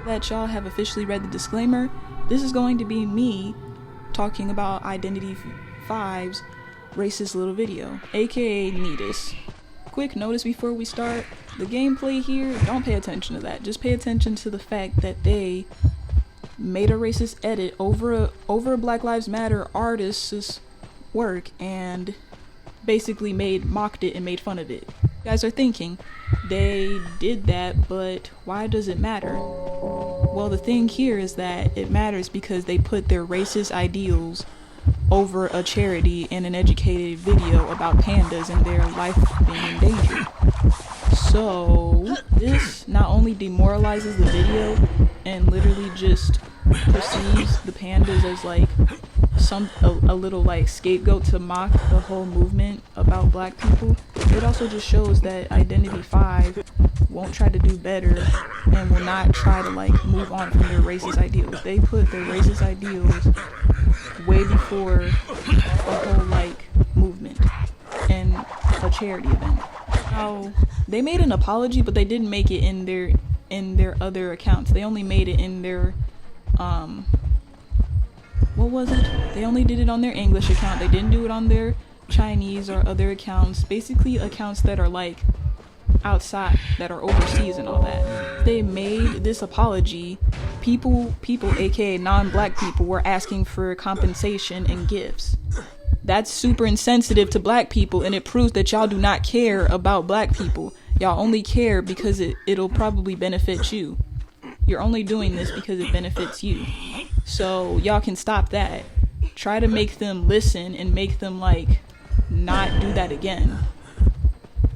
That y'all have officially read the disclaimer, this is going to be me talking about IdentityV's racist little video, aka Netease. Quick notice before we start, the gameplay here, don't pay attention to that. Just pay attention to the fact that they made a racist edit over a Black Lives Matter artist's work and basically mocked it and made fun of it. You guys are thinking, they did that, but why does it matter? Well, the thing here is that it matters because they put their racist ideals over a charity and an educated video about pandas and their life being in danger. So this not only demoralizes the video and literally just perceives the pandas as like a little like scapegoat to mock the whole movement about black people, it also just shows that IdentityV won't try to do better and will not try to like move on from their racist ideals. They put their racist ideals way before a whole like movement and a charity event. Now they made an apology, but they didn't make it in their other accounts. They only made it in their what was it? They only did it on their English account. They didn't do it on their Chinese or other accounts. Basically accounts that are like outside, that are overseas and all that. They made this apology. People aka non-black people were asking for compensation and gifts. That's super insensitive to black people, and it proves that y'all do not care about black people. Y'all only care because it'll probably benefit you. You're only doing this because it benefits you. So y'all can stop that. Try to make them listen and make them like not do that again.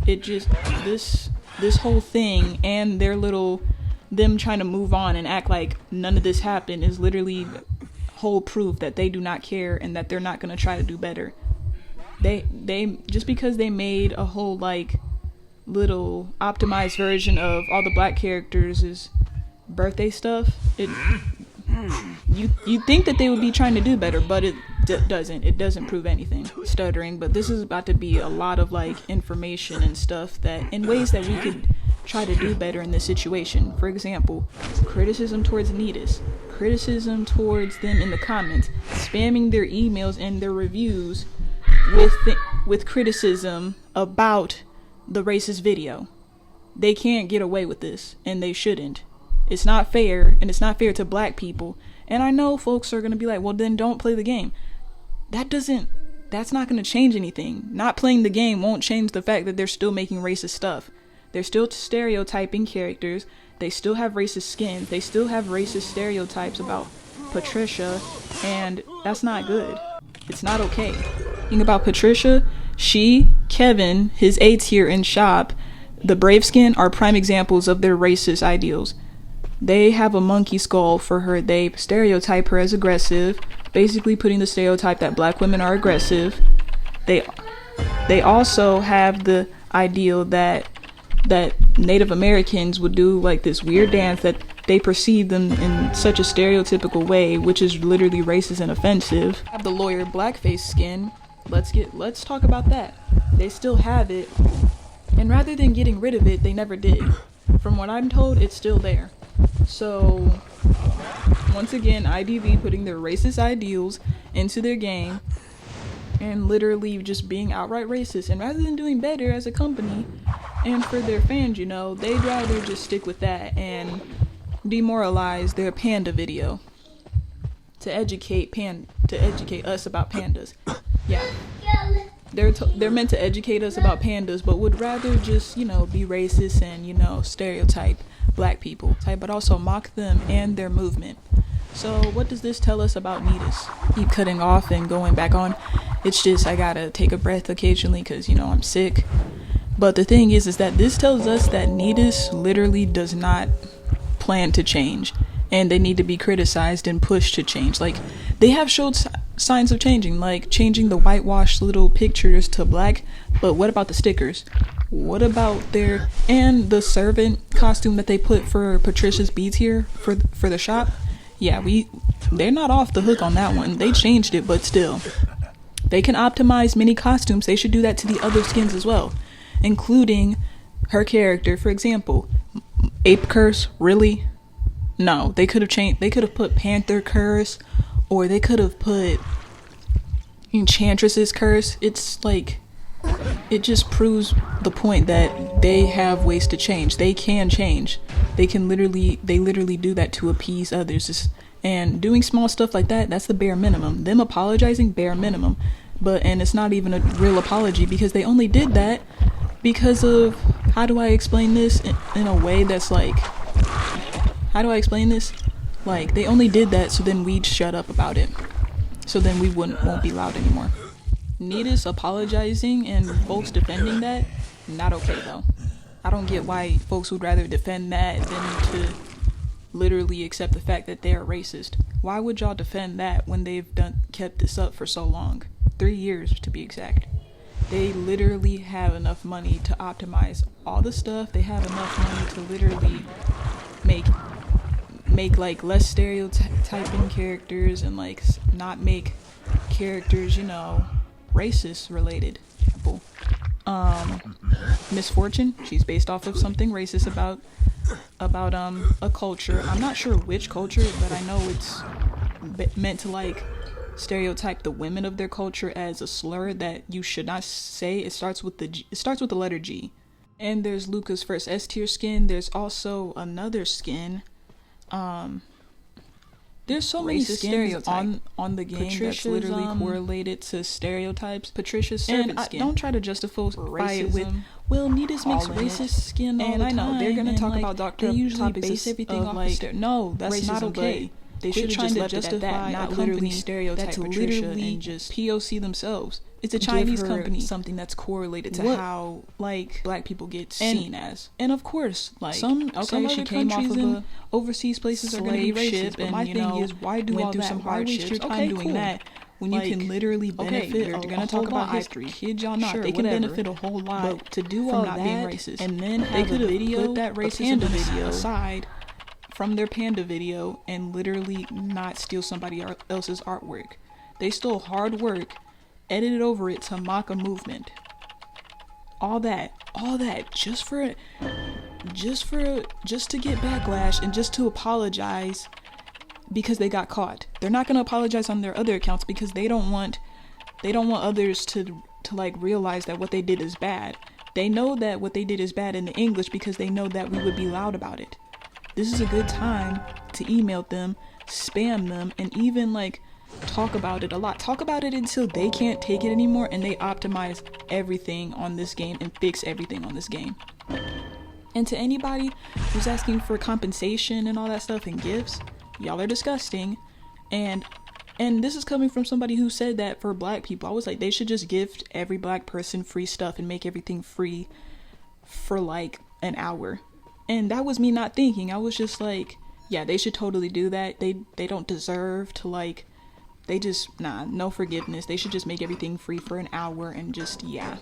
It just, this whole thing and them trying to move on and act like none of this happened is literally whole proof that they do not care and that they're not going to try to do better. They just because they made a whole like little optimized version of all the black characters' birthday stuff, you think that they would be trying to do better, but it doesn't prove anything. Stuttering, but this is about to be a lot of like information and stuff that in ways that we could try to do better in this situation. For example, criticism towards Netease, criticism towards them in the comments, spamming their emails and their reviews with criticism about the racist video. They can't get away with this, and they shouldn't. It's not fair, and it's not fair to black people. And I know folks are going to be like, well, then don't play the game. That's not going to change anything. Not playing the game won't change the fact that they're still making racist stuff. They're still stereotyping characters. They still have racist skins. They still have racist stereotypes about Patricia, and that's not good. It's not okay. Thing about Patricia, Kevin, his A-tier in shop, the Brave Skin are prime examples of their racist ideals. They have a monkey skull for her. They stereotype her as aggressive, basically putting the stereotype that black women are aggressive. They also have the ideal that Native Americans would do like this weird dance that they perceive them in such a stereotypical way, which is literally racist and offensive. Have the lawyer blackface skin. Let's talk about that. They still have it, and rather than getting rid of it, they never did. From what I'm told, it's still there. So once again, IDV putting their racist ideals into their game and literally just being outright racist, and rather than doing better as a company and for their fans, they'd rather just stick with that and demoralize their panda video to educate us about pandas. Yeah, they're meant to educate us about pandas, but would rather just be racist and stereotype black people, but also mock them and their movement. So what does this tell us about Netease? Keep cutting off and going back on. It's just I gotta take a breath occasionally because I'm sick. But the thing is that this tells us that Netease literally does not plan to change, and they need to be criticized and pushed to change. Like, they have showed signs of changing, like changing the whitewashed little pictures to black, but what about the stickers? What about and the servant costume that they put for Patricia's beads here for the shop? Yeah, they're not off the hook on that one. They changed it, but still. They can optimize many costumes. They should do that to the other skins as well, including her character. For example, Ape Curse, really? No, they could have changed. They could have put Panther Curse, or they could have put Enchantress's Curse. It's like, it just proves the point that they have ways to change. They can change. They literally do that to appease others. And doing small stuff like that, that's the bare minimum. Them apologizing, bare minimum. And it's not even a real apology, because they only did that because of, how do I explain this in a way that's like, how do I explain this? Like, they only did that so then we'd shut up about it. So then we won't be loud anymore. Netease apologizing and folks defending that, not okay though. I don't get why folks would rather defend that than to literally accept the fact that they're racist. Why would y'all defend that when they've kept this up for so long? 3 years to be exact. They literally have enough money to optimize all the stuff. They have enough money to literally make like less stereotyping characters and like not make characters, you know, racist related. Misfortune, she's based off of something racist about a culture. I'm not sure which culture, but I know it's meant to like stereotype the women of their culture as a slur that you should not say. It starts with the letter G. And there's Luca's first S tier skin. There's also another skin. There's so many skins on the game that's literally correlated to stereotypes. Patricia's servant skin. Don't try to justify it with, well, Netease makes racist skin all the time. And I know they're gonna talk about Dr. They usually base everything off like, no, that's not okay. They should just left it at that, not literally stereotype Patricia and just POC themselves. It's a Chinese company, something that's correlated to how like black people get seen as. And of course, like some other countries and overseas places are going to be racist. But my thing is, why do all that? Why waste your time doing that when you can literally benefit? You're going to talk about history. Kid y'all not, they can benefit a whole lot. But to do all that being racist, and then they could have put that racism video aside from their panda video and literally not steal somebody else's artwork. They stole hard work, edited over it to mock a movement. All that just to get backlash and just to apologize because they got caught. They're not going to apologize on their other accounts because they don't want others to like realize that what they did is bad. They know that what they did is bad in the English because they know that we would be loud about it. This is a good time to email them, spam them, and even like talk about it a lot. Talk about it until they can't take it anymore and they optimize everything on this game and fix everything on this game. And to anybody who's asking for compensation and all that stuff and gifts, y'all are disgusting. And this is coming from somebody who said that for black people. I was like, they should just gift every black person free stuff and make everything free for like an hour. And that was me not thinking. I was just like, yeah, they should totally do that. They don't deserve to like, they just, no forgiveness. They should just make everything free for an hour and just, yeah.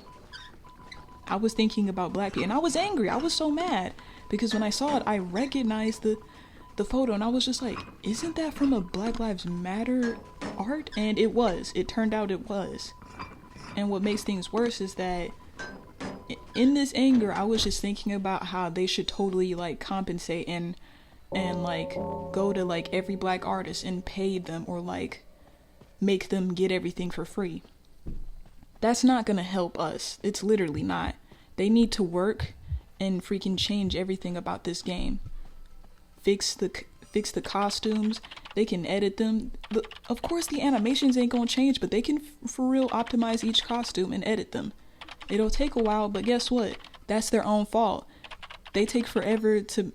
I was thinking about black people and I was angry. I was so mad because when I saw it, I recognized the photo and I was just like, isn't that from a Black Lives Matter art? And it was. It turned out it was. And what makes things worse is that in this anger, I was just thinking about how they should totally like compensate and like go to like every black artist and pay them or like make them get everything for free. That's not gonna help us. It's literally not. They need to work and freaking change everything about this game. Fix the costumes. They can edit them. Of course the animations ain't gonna change, but they can for real optimize each costume and edit them. It'll take a while, but guess what? That's their own fault. They take forever to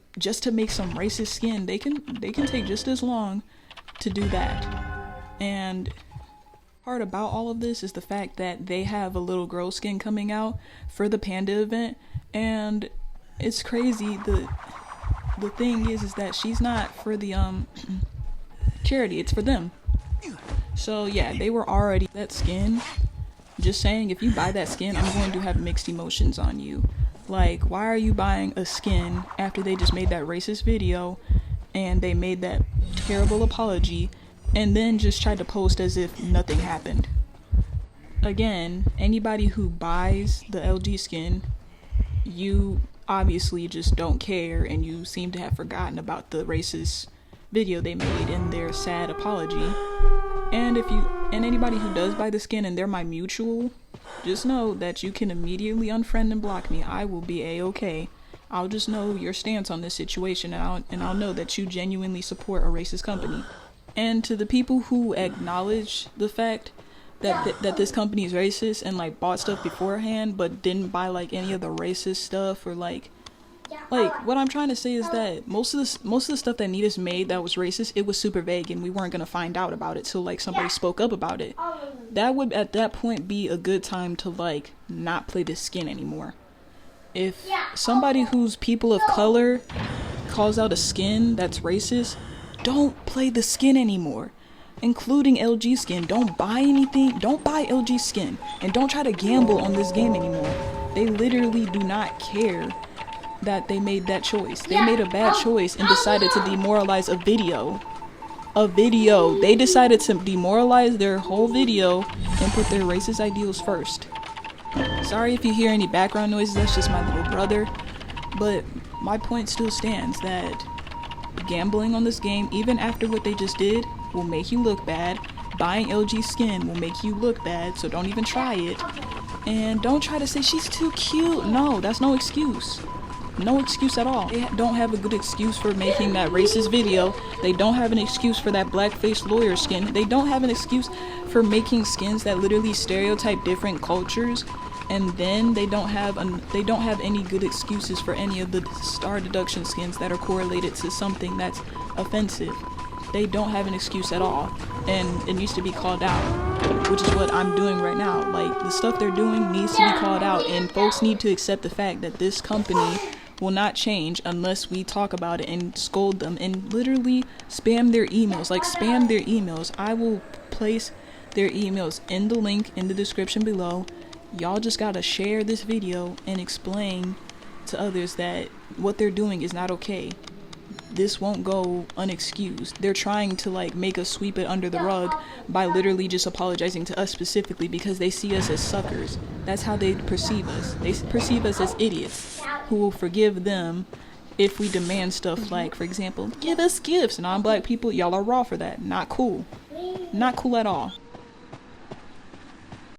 make some racist skin. They can take just as long to do that. And part about all of this is the fact that they have a little girl skin coming out for the panda event, and it's crazy. The thing is that she's not for the charity. It's for them. So yeah, they were already that skin. Just saying, if you buy that skin, I'm going to have mixed emotions on you. Like, why are you buying a skin after they just made that racist video and they made that terrible apology and then just tried to post as if nothing happened? Again, anybody who buys the LG skin, obviously just don't care, and you seem to have forgotten about the racist video they made in their sad apology. And anybody who does buy the skin and they're my mutual, just know that you can immediately unfriend and block me. I will be a-okay. I'll just know your stance on this situation, and I'll know that you genuinely support a racist company. And to the people who acknowledge the fact that this company is racist and like bought stuff beforehand but didn't buy like any of the racist stuff, or like what I'm trying to say is that most of the stuff that Netease made that was racist, it was super vague and we weren't gonna find out about it till like somebody spoke up about it. That would at that point be a good time to like not play this skin anymore. If somebody who's people of color calls out a skin that's racist, don't play the skin anymore, including LG skin. Don't buy anything, don't buy LG skin, and don't try to gamble on this game anymore. They literally do not care that they made that choice. They made a bad choice and decided to demoralize a video. They decided to demoralize their whole video and put their racist ideals first. Sorry if you hear any background noises, that's just my little brother. But my point still stands that gambling on this game, even after what they just did, will make you look bad. Buying LG skin will make you look bad, so don't even try it. And don't try to say she's too cute. No, that's no excuse. No excuse at all. They don't have a good excuse for making that racist video. They don't have an excuse for that blackface lawyer skin. They don't have an excuse for making skins that literally stereotype different cultures. And then they don't have any good excuses for any of the star deduction skins that are correlated to something that's offensive. They don't have an excuse at all, and it needs to be called out, which is what I'm doing right now. Like, the stuff they're doing needs to be called out, and folks need to accept the fact that this company will not change unless we talk about it and scold them and literally spam their emails. Like, spam their emails. I will place their emails in the link in the description below. Y'all just gotta share this video and explain to others that what they're doing is not okay. This won't go unexcused. They're trying to like make us sweep it under the rug by literally just apologizing to us specifically because they see us as suckers. That's how they perceive us. They perceive us as idiots who will forgive them if we demand stuff like, for example, give us gifts. Non-black people, y'all are raw for that. Not cool. Not cool at all.